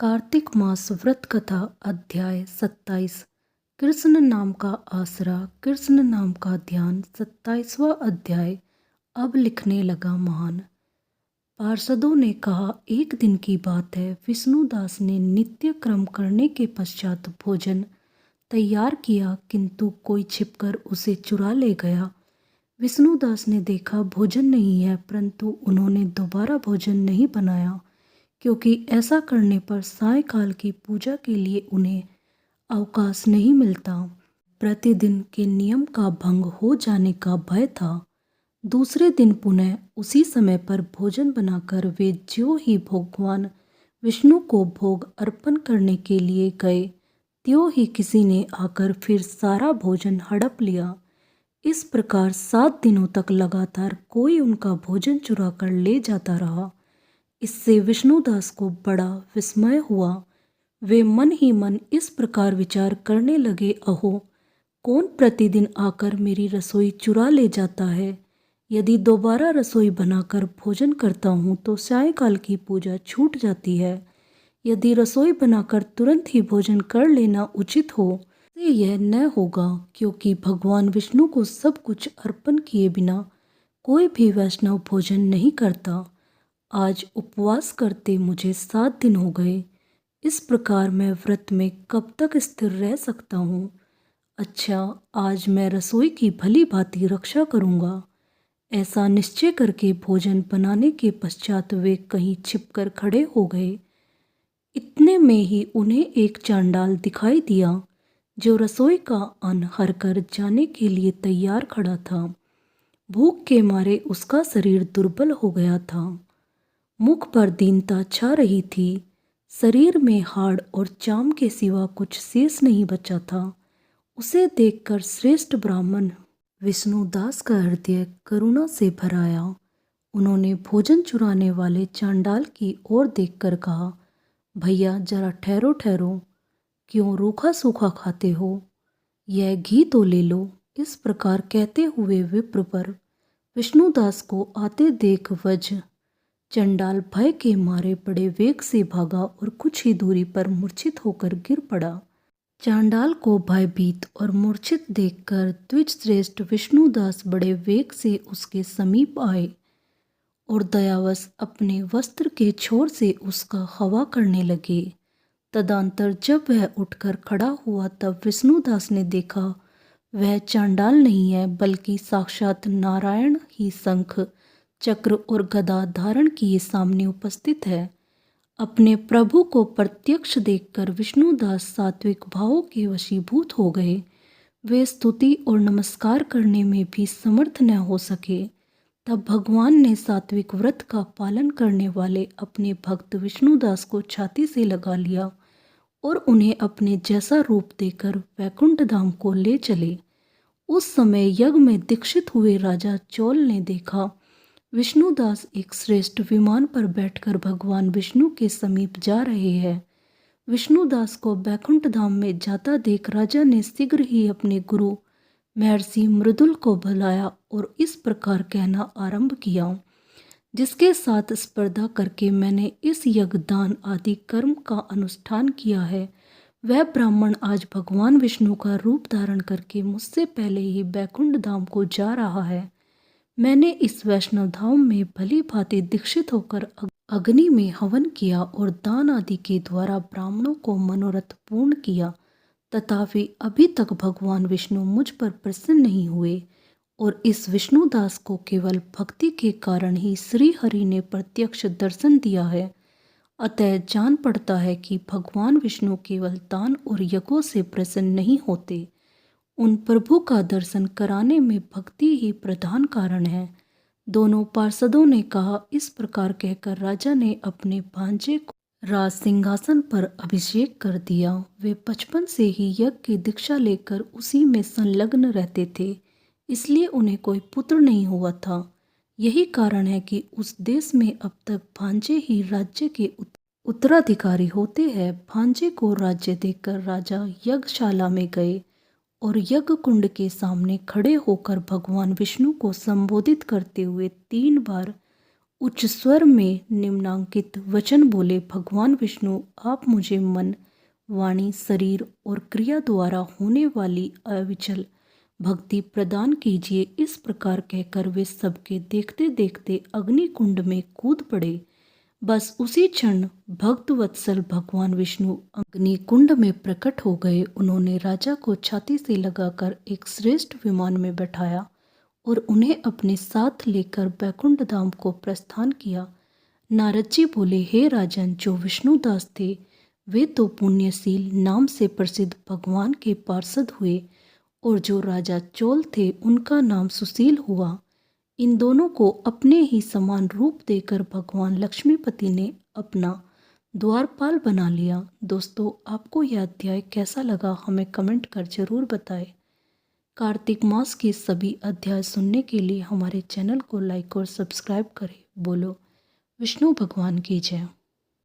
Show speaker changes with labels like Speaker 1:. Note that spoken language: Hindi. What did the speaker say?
Speaker 1: कार्तिक मास व्रत कथा अध्याय 27। कृष्ण नाम का आसरा, कृष्ण नाम का ध्यान। 27वां अध्याय। अब लिखने लगा महान। पार्षदों ने कहा, एक दिन की बात है। विष्णुदास ने नित्य क्रम करने के पश्चात भोजन तैयार किया, किंतु कोई छिपकर उसे चुरा ले गया। विष्णुदास ने देखा भोजन नहीं है, परंतु उन्होंने दोबारा भोजन नहीं बनाया, क्योंकि ऐसा करने पर सायंकाल की पूजा के लिए उन्हें अवकाश नहीं मिलता। प्रतिदिन के नियम का भंग हो जाने का भय था। दूसरे दिन पुनः उसी समय पर भोजन बनाकर वे ज्यों ही भगवान विष्णु को भोग अर्पण करने के लिए गए, त्यों ही किसी ने आकर फिर सारा भोजन हड़प लिया। इस प्रकार 7 दिनों तक लगातार कोई उनका भोजन चुरा कर ले जाता रहा। इससे विष्णुदास को बड़ा विस्मय हुआ। वे मन ही मन इस प्रकार विचार करने लगे, अहो, कौन प्रतिदिन आकर मेरी रसोई चुरा ले जाता है। यदि दोबारा रसोई बनाकर भोजन करता हूँ तो सायंकाल की पूजा छूट जाती है। यदि रसोई बनाकर तुरंत ही भोजन कर लेना उचित हो, तो यह न होगा, क्योंकि भगवान विष्णु को सब कुछ अर्पण किए बिना कोई भी वैष्णव भोजन नहीं करता। आज उपवास करते मुझे 7 दिन हो गए। इस प्रकार मैं व्रत में कब तक स्थिर रह सकता हूँ। अच्छा, आज मैं रसोई की भली भांति रक्षा करूँगा। ऐसा निश्चय करके भोजन बनाने के पश्चात वे कहीं छिपकर खड़े हो गए। इतने में ही उन्हें एक चांडाल दिखाई दिया, जो रसोई का अन्न हरकर जाने के लिए तैयार खड़ा था। भूख के मारे उसका शरीर दुर्बल हो गया था। मुख पर दीनता छा रही थी। शरीर में हाड़ और चाम के सिवा कुछ शेष नहीं बचा था। उसे देखकर श्रेष्ठ ब्राह्मण विष्णुदास का हृदय करुणा से भर आया। उन्होंने भोजन चुराने वाले चांडाल की ओर देखकर कहा, भैया जरा ठहरो ठहरो, क्यों रूखा सूखा खाते हो? यह घी तो ले लो। इस प्रकार कहते हुए विप्र पर विष्णुदास को आते देख वज्र चंडाल भय के मारे बड़े वेग से भागा और कुछ ही दूरी पर मूर्छित होकर गिर पड़ा। चांडाल को भयभीत और मूर्छित देखकर द्विजश्रेष्ठ विष्णुदास बड़े वेग से उसके समीप आए और दयावश अपने वस्त्र के छोर से उसका हवा करने लगे। तदंतर जब वह उठकर खड़ा हुआ, तब विष्णुदास ने देखा वह चांडाल नहीं है, बल्कि साक्षात नारायण ही शंख चक्र और गदा धारण किए सामने उपस्थित है। अपने प्रभु को प्रत्यक्ष देखकर विष्णुदास सात्विक भावों के वशीभूत हो गए। वे स्तुति और नमस्कार करने में भी समर्थ न हो सके। तब भगवान ने सात्विक व्रत का पालन करने वाले अपने भक्त विष्णुदास को छाती से लगा लिया और उन्हें अपने जैसा रूप देकर वैकुंठ धाम को ले चले। उस समय यज्ञ में दीक्षित हुए राजा चोल ने देखा विष्णुदास एक श्रेष्ठ विमान पर बैठकर भगवान विष्णु के समीप जा रहे हैं। विष्णुदास को वैकुंठ धाम में जाता देख राजा ने शीघ्र ही अपने गुरु महर्षि मृदुल को बुलाया और इस प्रकार कहना आरंभ किया, जिसके साथ स्पर्धा करके मैंने इस यज्ञ दान आदि कर्म का अनुष्ठान किया है, वह ब्राह्मण आज भगवान विष्णु का रूप धारण करके मुझसे पहले ही वैकुंठ धाम को जा रहा है। मैंने इस वैष्णव धाम में भली भांति दीक्षित होकर अग्नि में हवन किया और दान आदि के द्वारा ब्राह्मणों को मनोरथ पूर्ण किया, तथापि अभी तक भगवान विष्णु मुझ पर प्रसन्न नहीं हुए और इस विष्णुदास को केवल भक्ति के कारण ही श्री हरि ने प्रत्यक्ष दर्शन दिया है। अतः जान पड़ता है कि भगवान विष्णु केवल दान और यज्ञों से प्रसन्न नहीं होते। उन प्रभु का दर्शन कराने में भक्ति ही प्रधान कारण है। दोनों पार्षदों ने कहा। इस प्रकार कहकर राजा ने अपने भांजे को राज सिंहासन पर अभिषेक कर दिया। वे बचपन से ही यज्ञ की दीक्षा लेकर उसी में संलग्न रहते थे, इसलिए उन्हें कोई पुत्र नहीं हुआ था। यही कारण है कि उस देश में अब तक भांजे ही राज्य के उत्तराधिकारी होते हैं। भांजे को राज्य देकर राजा यज्ञशाला में गए और यज्ञ कुंड के सामने खड़े होकर भगवान विष्णु को संबोधित करते हुए 3 बार उच्च स्वर में निम्नांकित वचन बोले, भगवान विष्णु, आप मुझे मन, वाणी, शरीर और क्रिया द्वारा होने वाली अविचल भक्ति प्रदान कीजिए। इस प्रकार कहकर वे सबके देखते देखते अग्नि कुंड में कूद पड़े। बस उसी क्षण भक्त वत्सल भगवान विष्णु अग्नि कुंड में प्रकट हो गए। उन्होंने राजा को छाती से लगाकर एक श्रेष्ठ विमान में बैठाया और उन्हें अपने साथ लेकर बैकुंठ धाम को प्रस्थान किया। नारद जी बोले, हे राजन, जो विष्णुदास थे वे तो पुण्यशील नाम से प्रसिद्ध भगवान के पार्षद हुए और जो राजा चोल थे उनका नाम सुशील हुआ। इन दोनों को अपने ही समान रूप देकर भगवान लक्ष्मीपति ने अपना द्वारपाल बना लिया। दोस्तों, आपको यह अध्याय कैसा लगा हमें कमेंट कर जरूर बताएं। कार्तिक मास के सभी अध्याय सुनने के लिए हमारे चैनल को लाइक और सब्सक्राइब करें। बोलो विष्णु भगवान की जय।